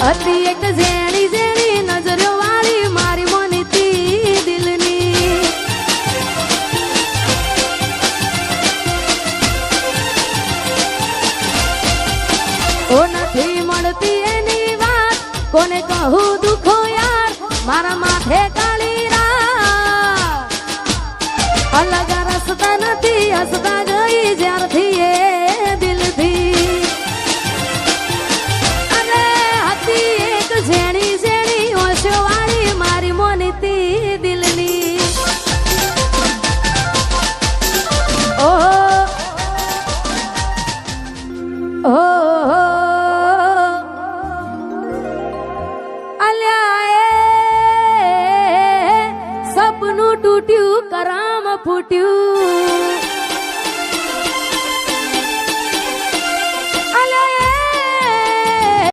હતી એક ઝેણી ઝેણી નજરો વાળી મારી મોનીતી દિલની. ઓ નથી મળતી એની વાત કોને કહું દુખો યાર મારા માથે કાળી રાત. અલગ રસ્તા નથી હસતા ગઈ જ્યારથી એ દિલથી. અરે હતી એક ઝેણી ઝેણી ઓશો વાળી મારી મોનીતી દિલની. ઓહો ઓહો સપનું તૂટ્યું કરામ ફૂટ્યું.